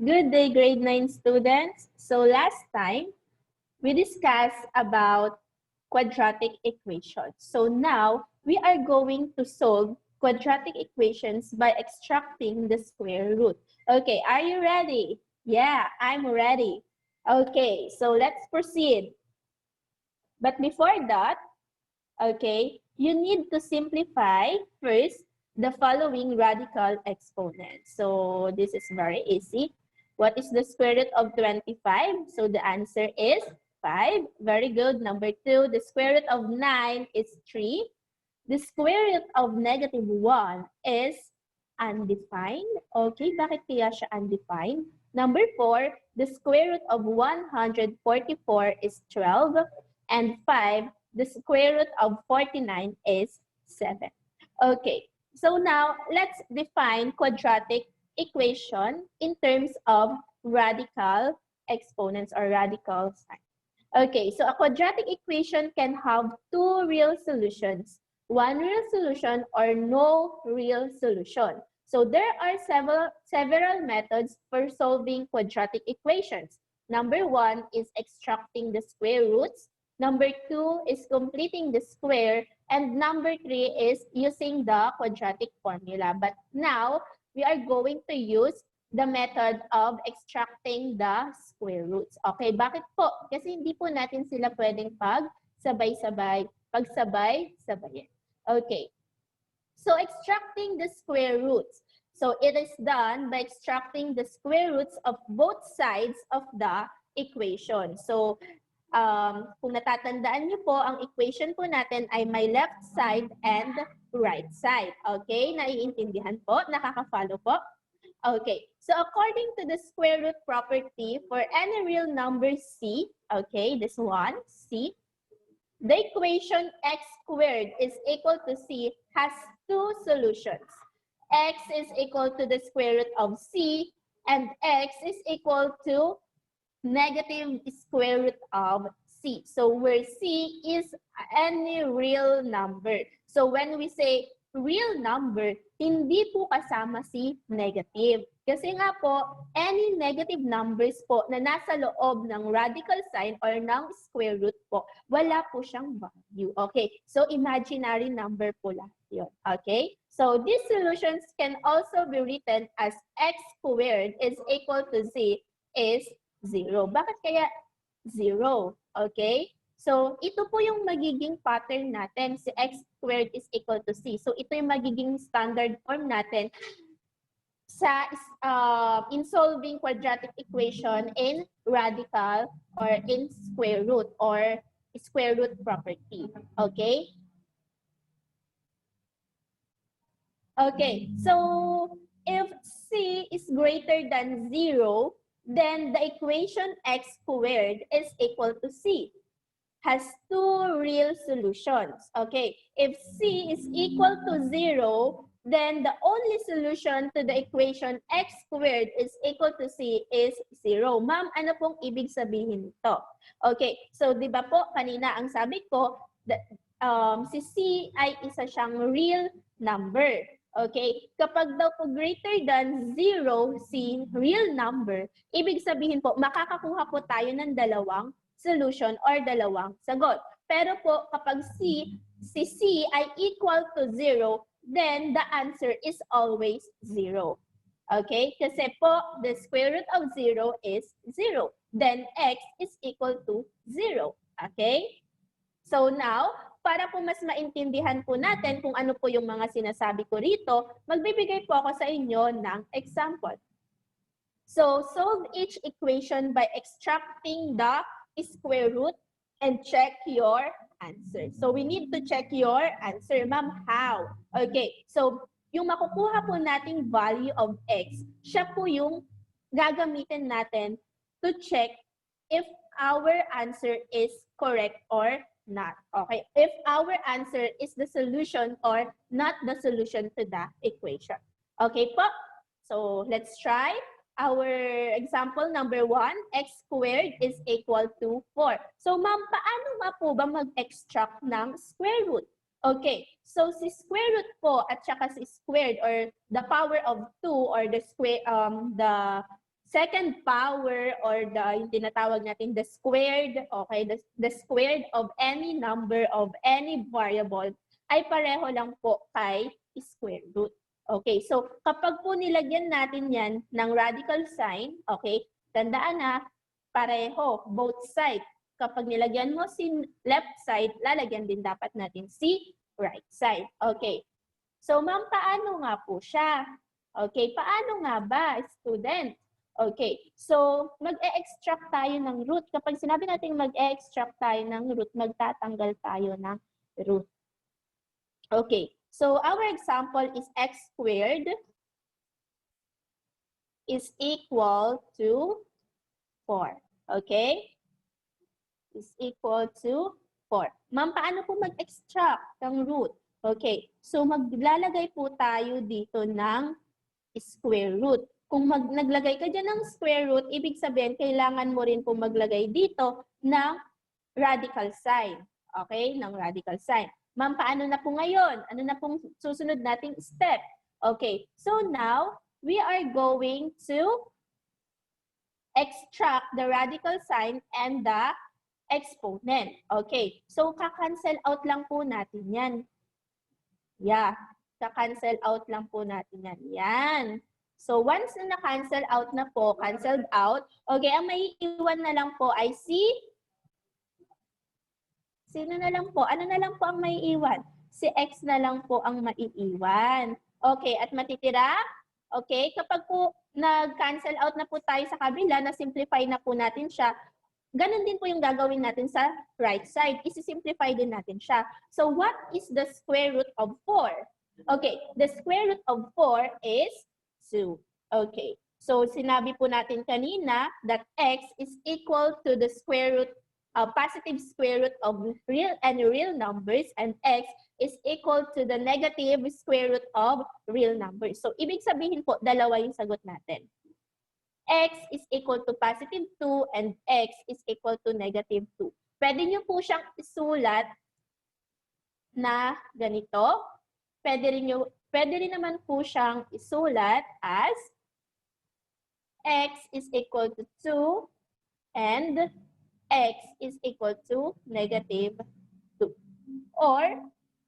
Good day, grade 9 students. So last time, we discussed about quadratic equations. So now, we are going to solve quadratic equations by extracting the square root. Okay, are you ready? Yeah, I'm ready. Okay, so let's proceed. But before that, okay, you need to simplify first the following radical exponents. So this is very easy. What is the square root of 25? So the answer is 5. Very good. Number 2, the square root of 9 is 3. The square root of negative 1 is undefined. Okay, bakit kaya siya undefined? Number 4, the square root of 144 is 12. And 5, the square root of 49 is 7. Okay, so now let's define quadratic equation in terms of radical exponents or radical signs. Okay, so a quadratic equation can have two real solutions, one real solution or no real solution. So there are several methods for solving quadratic equations. Number 1 is extracting the square roots. Number 2 is completing the square. And number 3 is using the quadratic formula. But now, we are going to use the method of extracting the square roots. Okay, bakit po? Kasi hindi po natin sila pwedeng pagsabay-sabayin. Okay, so extracting the square roots. So it is done by extracting the square roots of both sides of the equation. So kung natatandaan niyo po, ang equation po natin ay may left side and right side. Okay, naiintindihan po? Nakaka-follow po? Okay, so according to the square root property for any real number c, okay, this one, c, the equation x squared is equal to c has two solutions. X is equal to the square root of c, and x is equal to negative square root of c. So where c is any real number. So when we say real number, hindi po kasama si negative. Kasi nga po, any negative numbers po na nasa loob ng radical sign or ng square root po, wala po siyang value. Okay, so imaginary number po lahat yun. Okay, so these solutions can also be written as x squared is equal to z is 0. Bakit kaya 0? Okay? So, ito po yung magiging pattern natin. Si x squared is equal to c. So, ito yung magiging standard form natin sa in solving quadratic equation in radical or in square root or square root property. Okay? Okay. So, if c is greater than 0, then the equation x squared is equal to c. Has two real solutions. Okay, if c is equal to 0, then the only solution to the equation x squared is equal to c is 0. Ma'am, ano pong ibig sabihin nito? Okay, so di ba po kanina ang sabi ko, si c ay isa siyang real number. Okay, kapag daw po greater than 0, si real number, ibig sabihin po, makakakuha po tayo ng dalawang solution or dalawang sagot. Pero po, kapag si c ay equal to 0, then the answer is always 0. Okay? Kasi po, the square root of 0 is 0. Then x is equal to 0. Okay? So now, para po mas maintindihan po natin kung ano po yung mga sinasabi ko rito, magbibigay po ako sa inyo ng example. So, solve each equation by extracting the square root and check your answer. So, we need to check your answer. Ma'am, how? Okay, so yung makukuha po nating value of x, siya po yung gagamitin natin to check if our answer is correct or not. Okay, if our answer is the solution or not the solution to the equation. Okay po? So, let's try. Our example number 1, x squared is equal to 4. So, ma'am, paano nga po ba mag-extract ng square root? Okay, so si square root po at saka si squared or the power of 2 or the square, the second power or yung tinatawag natin the squared, okay, the squared of any number of any variable ay pareho lang po kay square root. Okay, so kapag po nilagyan natin yan ng radical sign, okay, tandaan na pareho, both sides. Kapag nilagyan mo si left side, lalagyan din dapat natin si right side. Okay, so ma'am, paano nga po siya? Okay, paano nga ba, student? Okay, so mag-e-extract tayo ng root. Kapag sinabi natin mag-e-extract tayo ng root, magtatanggal tayo ng root. Okay, so our example is x squared is equal to 4. Okay? Is equal to 4. Ma'am, paano po mag-extract ng root? Okay, so maglalagay po tayo dito ng square root. Kung naglagay ka dyan ng square root, ibig sabihin, kailangan mo rin po maglagay dito ng radical sign. Okay? Ng radical sign. Ma'am, paano na po ngayon? Ano na pong susunod nating step? Okay, so now, we are going to extract the radical sign and the exponent. Okay, so ka-cancel out lang po natin yan. Yeah, ka-cancel out lang po natin yan. Yan. So once na na-cancel out na po, canceled out, okay, ang may iwan na lang po ay sino na lang po? Ano na lang po ang may iwan? Si x na lang po ang maiiwan. Okay, at matitira? Okay, kapag po nag-cancel out na po tayo sa kabila, na-simplify na po natin siya, ganun din po yung gagawin natin sa right side. Isi-simplify din natin siya. So what is the square root of 4? Okay, the square root of 4 is 2. Okay, so sinabi po natin kanina that x is equal to the square root, positive square root of real and real numbers, and x is equal to the negative square root of real numbers. So ibig sabihin po, dalawa yung sagot natin. X is equal to positive 2 and x is equal to negative 2. Pwede nyo po siyang isulat na ganito. Pwede rin naman po siyang isulat as x is equal to 2 and x is equal to negative 2. Or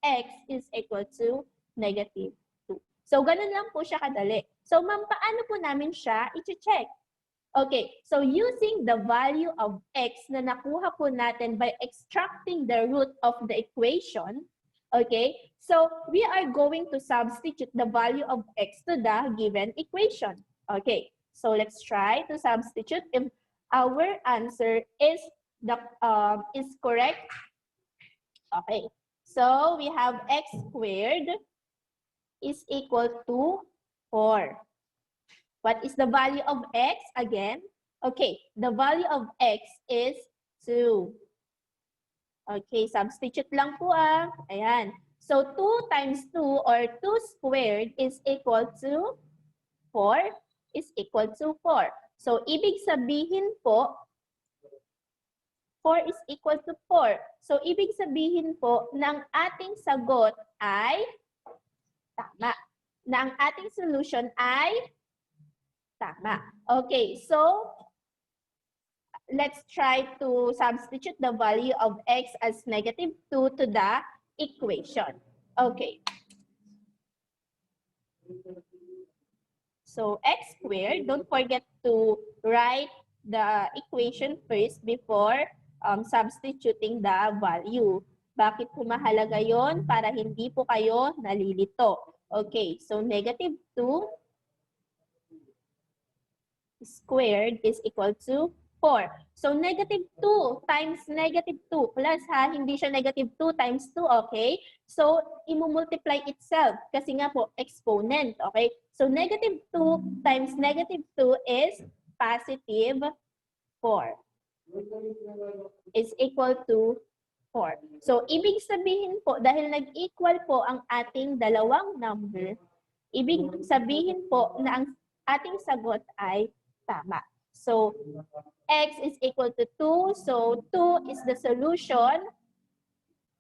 x is equal to negative 2. So, ganun lang po siya kadali. So, ma'am, paano po namin siya i-check? Okay, so using the value of x na nakuha po natin by extracting the root of the equation, okay, so we are going to substitute the value of x to the given equation. Okay, so let's try to substitute if our answer is correct. Okay, so we have x squared is equal to 4. What is the value of x again? Okay, the value of x is 2. Okay, substitute lang po ah. Ayan. So 2 times 2 or 2 squared is equal to 4 is equal to 4. So ibig sabihin po, 4 is equal to 4. So ibig sabihin po ng ating sagot ay tama. Na ang ating solution ay tama. Okay, so let's try to substitute the value of x as negative 2 to the equation. Okay. So x squared, don't forget to write the equation first before substituting the value. Bakit po mahalaga yon? Para hindi po kayo nalilito. Okay, so negative 2 squared is equal to 4. So negative 2 times negative 2 plus ha, hindi siya negative 2 times 2, okay? So i-multiply itself kasi nga po exponent, okay? So negative 2 times negative 2 is positive 4. Is equal to 4. So ibig sabihin po, dahil nag-equal po ang ating dalawang number, ibig sabihin po na ang ating sagot ay tama. So, x is equal to 2. So, 2 is the solution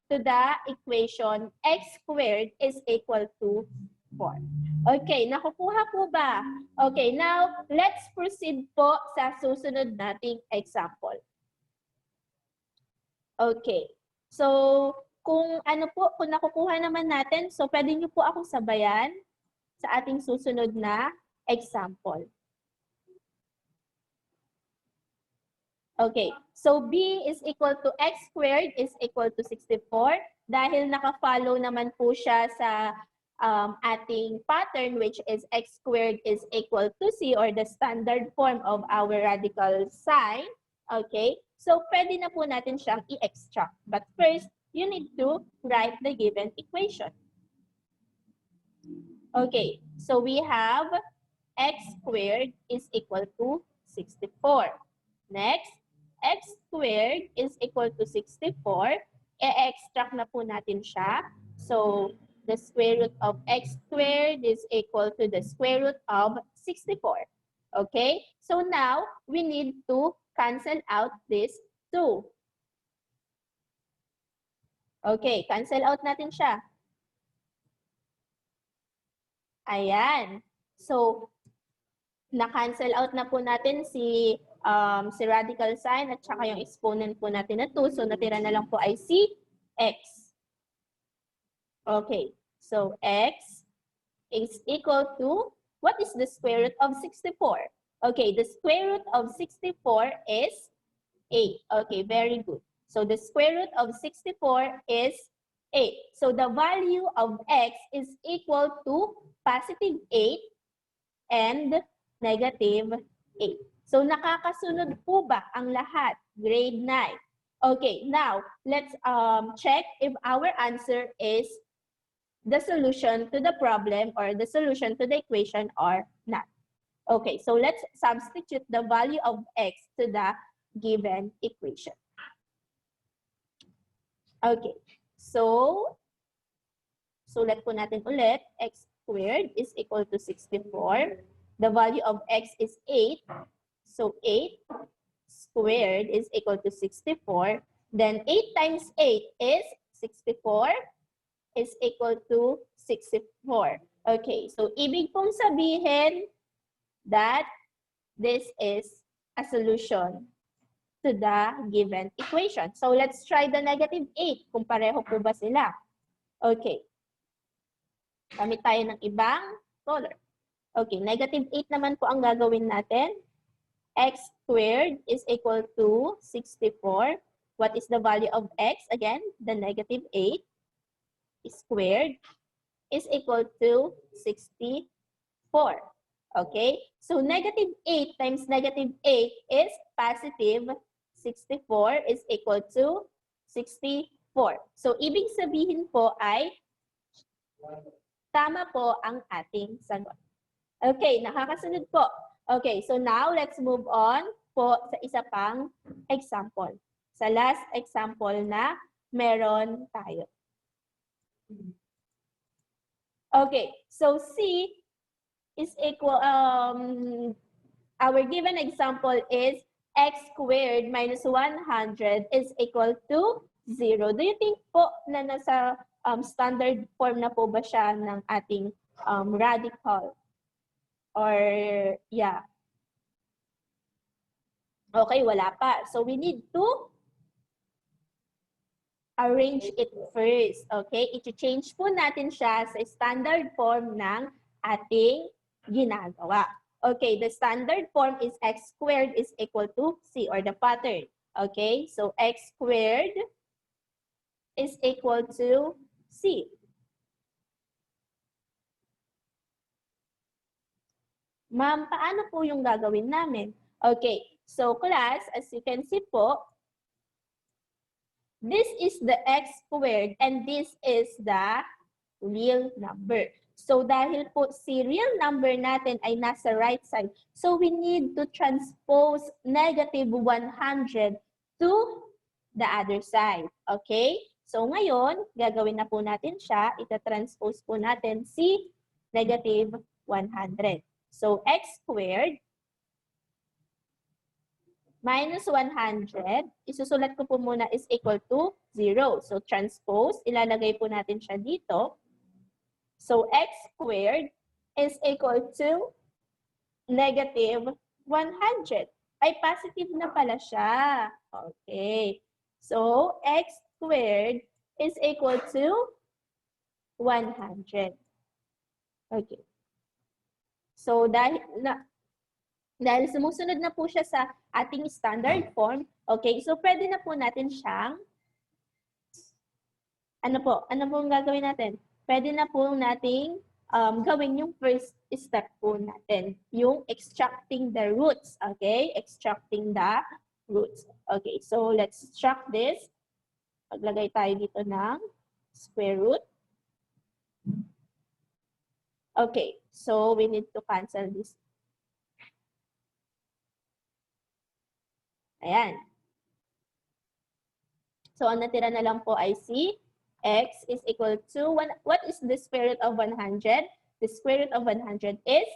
to the equation x squared is equal to 4. Okay, nakukuha po ba? Okay, now let's proceed po sa susunod nating example. Okay. So, kung ano po, kung nakukuha naman natin, so pwede niyo po akong sabayan sa ating susunod na example. Okay. So, b is equal to x squared is equal to 64. Dahil naka-follow naman po siya sa ating pattern, which is x squared is equal to c, or the standard form of our radical sign. Okay? So, pwede na po natin siyang i-extract. But first, you need to write the given equation. Okay. So, we have x squared is equal to 64. Next, x squared is equal to 64. E-extract na po natin siya. So, the square root of x squared is equal to the square root of 64. Okay? So now, we need to cancel out this 2. Okay, cancel out natin siya. Ayan. So, na-cancel out na po natin si radical sign at saka yung exponent po natin na 2. So, natira na lang po ay si x. Okay. So, x is equal to, what is the square root of 64? Okay, the square root of 64 is 8. Okay, very good. So, the square root of 64 is 8. So, the value of x is equal to positive 8 and negative 8. So, nakakasunod po ba ang lahat? Grade 9. Okay, now, let's check if our answer is the solution to the problem or the solution to the equation or not. Okay, so let's substitute the value of x to the given equation. Okay, so sulat po natin ulit, x squared is equal to 64. The value of x is 8. So 8 squared is equal to 64. Then 8 times 8 is 64. Is equal to 64. Okay, so ibig pong sabihin that this is a solution to the given equation. So let's try the negative 8 kung pareho po ba sila. Okay. Gamit tayo ng ibang color. Okay, negative 8 naman po ang gagawin natin. X squared is equal to 64. What is the value of x? Again, the negative 8. Squared is equal to 64. Okay? So, negative 8 times negative 8 is positive 64 is equal to 64. So, ibig sabihin po ay tama po ang ating sagot. Okay, nakakasunod po. Okay, so now let's move on po sa isa pang example. Sa last example na meron tayo. Okay, so C is equal, our given example is x squared minus 100 is equal to 0. Do you think po na nasa standard form na po ba siya ng ating radical? Or, yeah. Okay, wala pa. So, we need to arrange it first. Okay? I-change po natin siya sa standard form ng ating ginagawa. Okay, the standard form is x squared is equal to c, or the pattern. Okay, so x squared is equal to c. Ma'am, paano po yung gagawin namin? Okay, so class, as you can see po, this is the x squared and this is the real number. So dahil po si real number natin ay nasa right side, so we need to transpose negative 100 to the other side. Okay? So ngayon, gagawin na po natin siya. Ita-transpose po natin si negative 100. So x squared minus 100, isusulat ko po muna is equal to 0. So, transpose, ilalagay po natin siya dito. So, x squared is equal to negative 100. Ay, positive na pala siya. Okay. So, x squared is equal to 100. Okay. So, dahil sumusunod na po siya sa ating standard form, okay, so pwede na po natin siyang, ano po ang gagawin natin? Pwede na po nating gawin yung first step po natin, yung extracting the roots, okay? Extracting the roots. Okay, so let's extract this. Paglagay tayo dito ng square root. Okay, so we need to cancel this. Ayan. So, ang natira na lang po ay si x is equal to, what is the square root of 100? The square root of 100 is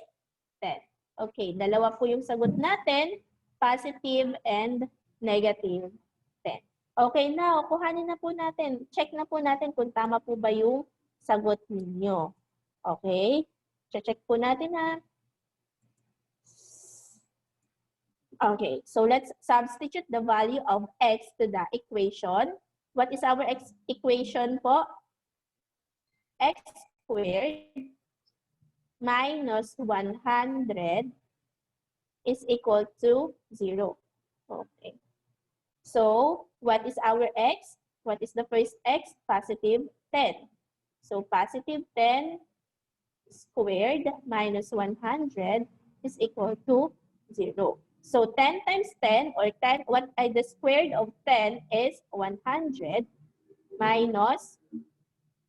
10. Okay, dalawa po yung sagot natin, positive and negative 10. Okay, now, kuhanin na po natin, check na po natin kung tama po ba yung sagot ninyo. Okay, check po natin ha. Okay, so let's substitute the value of x to the equation. What is our equation po? X squared minus 100 is equal to 0. Okay. So, what is our x? What is the first x? Positive 10. So, positive 10 squared minus 100 is equal to 0. So 10 times 10 or 10, the square of 10 is 100 minus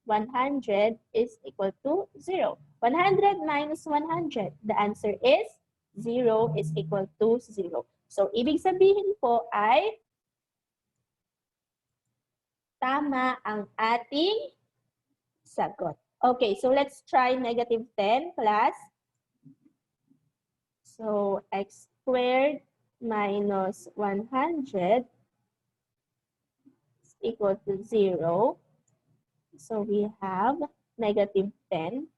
100 is equal to 0. 100 minus 100, the answer is 0 is equal to 0. So ibig sabihin po ay tama ang ating sagot. Okay, so let's try negative 10 plus. So x squared minus 100 is equal to 0. So we have negative 10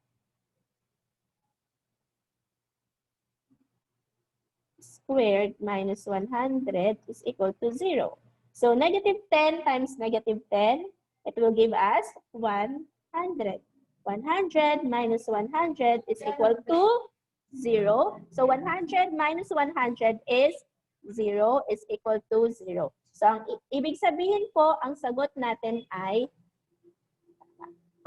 squared minus 100 is equal to 0. So negative 10 times negative 10, it will give us 100. 100 minus 100 is equal to 0. So 100 minus 100 is 0 is equal to 0. So ang ibig sabihin po, ang sagot natin ay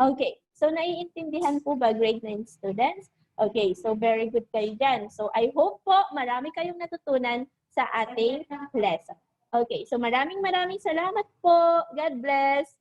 okay. So naiintindihan po ba grade 9 students? Okay, so very good kayo dyan. So I hope po marami kayong natutunan sa ating lesson. Okay, so maraming salamat po. God bless.